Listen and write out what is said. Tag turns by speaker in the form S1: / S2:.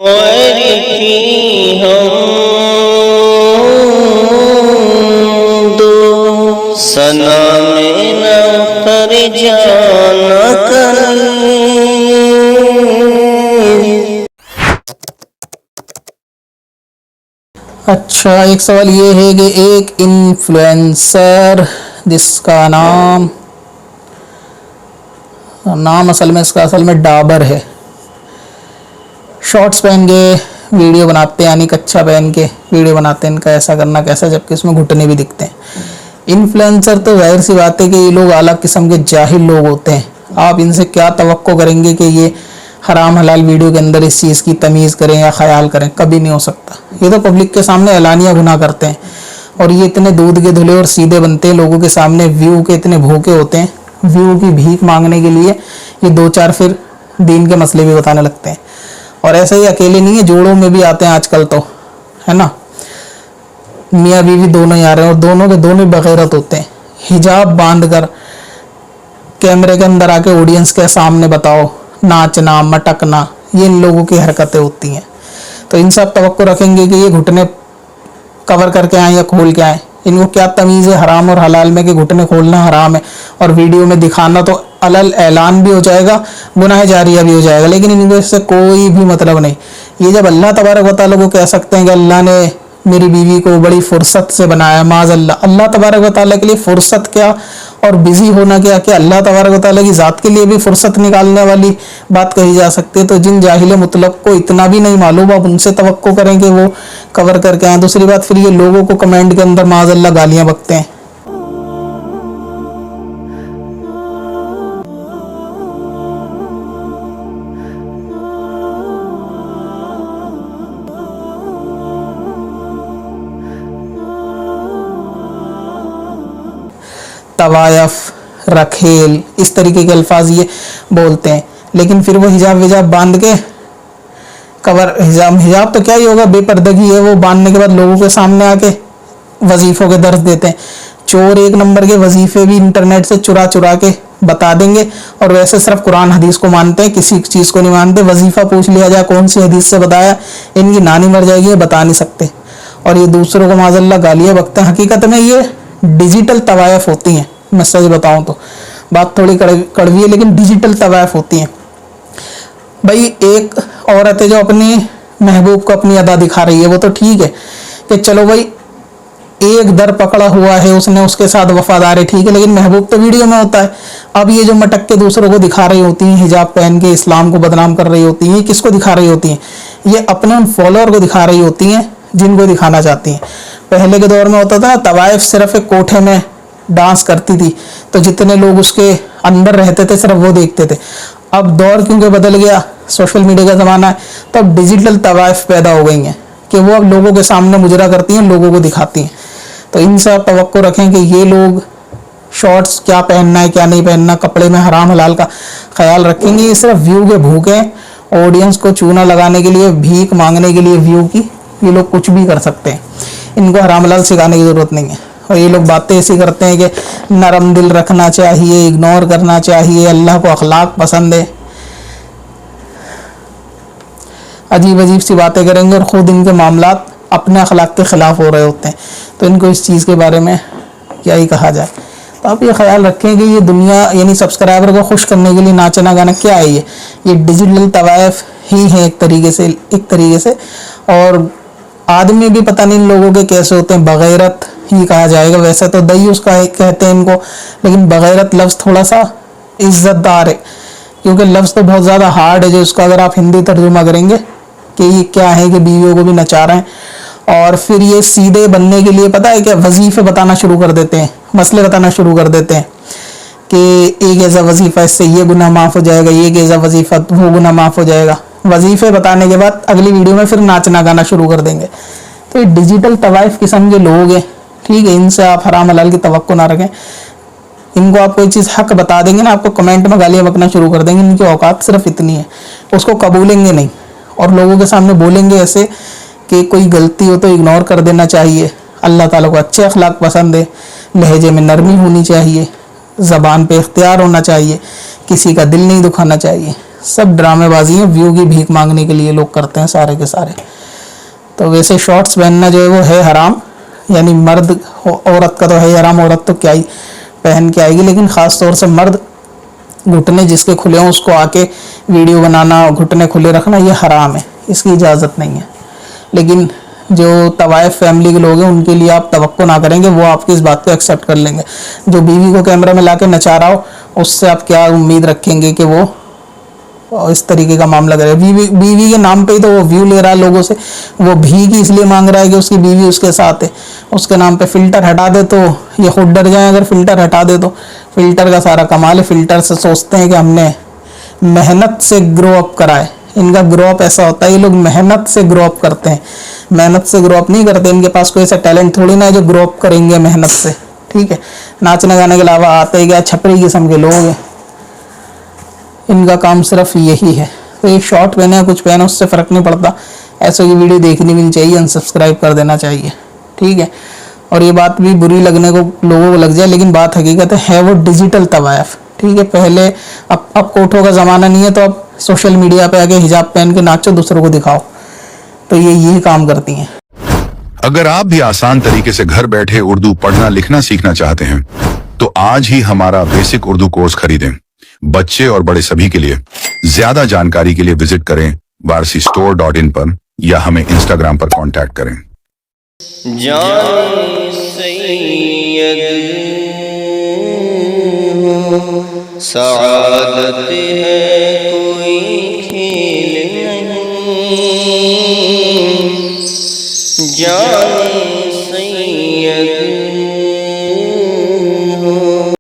S1: की हम दो सना में न कर जाना कर।
S2: अच्छा, एक सवाल ये है कि एक इन्फ्लुएंसर जिसका नाम असल में डाबर है, शॉर्ट्स पहन के वीडियो बनाते हैं, यानी कच्छा पहन के वीडियो बनाते हैं इनका ऐसा करना कैसा, जबकि इसमें घुटने भी दिखते हैं। इन्फ्लुएंसर तो जाहिर सी बात है कि ये लोग अलग किस्म के जाहिल लोग होते हैं। आप इनसे क्या तवक्को करेंगे कि ये हराम हलाल वीडियो के अंदर इस चीज़ की तमीज़ करें या ख्याल करें? कभी नहीं हो सकता। ये तो पब्लिक के सामने एलानिया गुनाह करते हैं, और ये इतने दूध के धुले और सीधे बनते हैं, लोगों के सामने व्यू के इतने भूखे होते हैं, व्यू की भीख मांगने के लिए ये दो चार फिर दीन के मसले भी बताने लगते हैं। और ऐसे ही अकेले नहीं है, जोड़ों में भी आते हैं आजकल तो, है ना। मियाँ बीवी दोनों ही आ रहे हैं और दोनों के दोनों बगैरत होते हैं। हिजाब बांध कर कैमरे के अंदर आके ऑडियंस के सामने बताओ, नाचना मटकना, ये इन लोगों की हरकतें होती हैं। तो इनसे आप तवक्को रखेंगे कि ये घुटने कवर करके आए या खोल के आए? इनको क्या तमीज़ है हराम और हलाल में कि घुटने खोलना हराम है और वीडियो में दिखाना तो अलल ऐलान भी हो जाएगा, गुनाह जारिया भी हो जाएगा, लेकिन इनको इससे कोई भी मतलब नहीं। ये जब अल्लाह तबारक व तआला को कह सकते हैं कि अल्लाह ने मेरी बीवी को बड़ी फुर्सत से बनाया, माज़अल्लाह, अल्लाह तबारक व तआला के लिए फुर्सत क्या और बिजी होना क्या, कि अल्लाह तबारक व तआला की ज़ात के लिए भी फुर्सत निकालने वाली बात कही जा सकती है। तो जिन जाहिल मुतलक को इतना भी नहीं मालूम, आप उनसे तवक्को करें कि वो कवर करके आए। दूसरी बात, फिर ये लोगों को कमेंट के अंदर माज़अल्लाह गालियाँ बकते हैं। तवायफ, रखेल, इस तरीके के अल्फाज ये बोलते हैं, लेकिन फिर वो हिजाब विजाब बांध के कवर, हिजाब तो क्या ही होगा, बेपर्दगी है, वो बांधने के बाद लोगों के सामने आके वजीफ़ों के दर्ज देते हैं। चोर एक नंबर के वजीफ़े भी इंटरनेट से चुरा चुरा के बता देंगे, और वैसे सिर्फ कुरान हदीस को मानते हैं, किसी चीज़ को नहीं मानते। वजीफ़ा पूछ लिया जाए कौन सी हदीस से बताया, इनकी नानी मर जाएगी, ये बता नहीं सकते, और ये दूसरों को माज़अल्लाह गालियाँ बकते हैं। हकीकत में ये डिजिटल तवायफ होती हैं। मैं सच बताऊं तो बात थोड़ी कड़वी है, लेकिन डिजिटल तवायफ होती हैं। भाई एक औरत है जो अपनी महबूब को अपनी अदा दिखा रही है, वो तो ठीक है कि चलो भाई एक दर पकड़ा हुआ है उसने, उसके साथ वफादार है, ठीक है, लेकिन महबूब तो वीडियो में होता है। अब ये जो मटक के दूसरों को दिखा रही होती हैं, हिजाब पहन के इस्लाम को बदनाम कर रही होती हैं, किसको दिखा रही होती हैं? ये अपने उन फॉलोअर को दिखा रही होती हैं जिनको दिखाना चाहती हैं। पहले के दौर में होता था ना, तवाइफ सिर्फ एक कोठे में डांस करती थी, तो जितने लोग उसके अंदर रहते थे सिर्फ वो देखते थे। अब दौर क्योंकि बदल गया, सोशल मीडिया का ज़माना है, तो अब डिजिटल तवाइफ पैदा हो गई हैं कि वो अब लोगों के सामने मुजरा करती हैं, लोगों को दिखाती हैं। तो इनसे आप तवक्को रखें कि ये लोग शॉर्ट्स क्या पहनना है क्या नहीं पहनना, कपड़े में हराम हलाल का ख्याल रखेंगे। ये सिर्फ व्यू के भूखे हैं, ऑडियंस को चूना लगाने के लिए, भीख मांगने के लिए व्यू की, ये लोग कुछ भी कर सकते हैं। इनको हराम हलाल सिखाने की ज़रूरत नहीं है। और ये लोग बातें ऐसी करते हैं कि नरम दिल रखना चाहिए, इग्नोर करना चाहिए, अल्लाह को अखलाक पसंद है, अजीब अजीब सी बातें करेंगे, और ख़ुद इनके मामलात अपने अखलाक के ख़िलाफ़ हो रहे होते हैं। तो इनको इस चीज़ के बारे में क्या ही कहा जाए। तो आप ये ख्याल रखें कि ये दुनिया यानी सब्सक्राइबर को खुश करने के लिए नाचना गाना क्या है, ये डिजिटल तवायफ ही है एक तरीके से। और आदमी भी पता नहीं इन लोगों के कैसे होते हैं, बगैरत ही कहा जाएगा। वैसे तो दयूस का कहते हैं इनको, लेकिन बगैरत लफ्ज़ थोड़ा सा इज्जतदार है, क्योंकि लफ्ज़ तो बहुत ज़्यादा हार्ड है, जो इसका अगर आप हिंदी तर्जुमा करेंगे कि ये क्या है कि बीवियों को भी नचा रहे हैं। और फिर ये सीधे बनने के लिए पता है क्या, वजीफ़े बताना शुरू कर देते हैं, मसले बताना शुरू कर देते हैं कि एक ऐसा वजीफ़ा इससे ये गुनाह माफ़ हो जाएगा, एक ऐसा वजीफ़ा वो गुनाह माफ़ हो जाएगा। वजीफ़े बताने के बाद अगली वीडियो में फिर नाचना गाना शुरू कर देंगे। तो ये डिजिटल तवाइफ किस्म के लोग हैं, ठीक है। इनसे आप हराम हलाल की तवक्को ना रखें। इनको आप कोई चीज़ हक बता देंगे ना, आपको कमेंट में गालियाँ बकना शुरू कर देंगे। इनकी औकात सिर्फ इतनी है, उसको कबूलेंगे नहीं, और लोगों के सामने बोलेंगे ऐसे कि कोई गलती हो तो इग्नोर कर देना चाहिए। अल्लाह ताला को अच्छे अखलाक पसंद है, लहजे में नरमी होनी चाहिए, ज़बान पे इख्तियार होना चाहिए, किसी का दिल नहीं दुखाना चाहिए। सब ड्रामेबाजी है, व्यू की भीख मांगने के लिए लोग करते हैं सारे के सारे। तो वैसे शॉर्ट्स पहनना जो है वो है हराम, यानी मर्द औरत का तो है हराम, औरत तो क्या ही पहन के आएगी, लेकिन ख़ास तौर से मर्द घुटने जिसके खुले हों उसको आके वीडियो बनाना, घुटने खुले रखना, ये हराम है, इसकी इजाज़त नहीं है। लेकिन जो तवाइफ फैमिली के लोग हैं उनके लिए आप तवक्को ना करेंगे, वो आपकी इस बात को एक्सेप्ट कर लेंगे। जो बीवी को कैमरा में ला के नचा रहा हो उससे आप क्या उम्मीद रखेंगे कि वो इस तरीके का मामला करे। बीवी के नाम पे ही तो वो व्यू ले रहा है लोगों से, वो भीख इसलिए मांग रहा है कि उसकी बीवी उसके साथ है, उसके नाम पे फ़िल्टर हटा दे तो ये खुद डर जाए। अगर फ़िल्टर हटा दे तो फ़िल्टर का सारा कमाल है, फ़िल्टर से सोचते हैं कि हमने मेहनत से ग्रो अप करा है। इनका ग्रो अप ऐसा होता है, ये लोग मेहनत से ग्रो अप करते हैं, मेहनत से ग्रो अप नहीं करते। इनके पास कोई ऐसा टैलेंट थोड़ी ना है जो ग्रो अप करेंगे मेहनत से, ठीक है। नाचने गाने के अलावा आते ही क्या छपरी किस्म के लोग हैं, इनका काम सिर्फ यही है। तो एक शॉर्ट पहने कुछ पहने उससे फ़र्क नहीं पड़ता, ऐसे की वीडियो देखनी भी नहीं चाहिए, अनसब्सक्राइब कर देना चाहिए, ठीक है। और ये बात भी बुरी लगने को लोगों को लग जाए, लेकिन बात हकीकत है वो डिजिटल तवायफ, ठीक है। पहले अब कोठों का ज़माना नहीं है, तो अब सोशल मीडिया पे आके हिजाब पहन के नाचो, दूसरों को दिखाओ, तो ये यही काम करती हैं।
S3: अगर आप भी आसान तरीके से घर बैठे उर्दू पढ़ना लिखना सीखना चाहते हैं तो आज ही हमारा बेसिक उर्दू कोर्स खरीदें। बच्चे और बड़े सभी के लिए। ज्यादा जानकारी के लिए विजिट करें वारसीस्टोर.in पर या हमें इंस्टाग्राम पर कांटेक्ट करें।
S1: जान सैयद सआदत है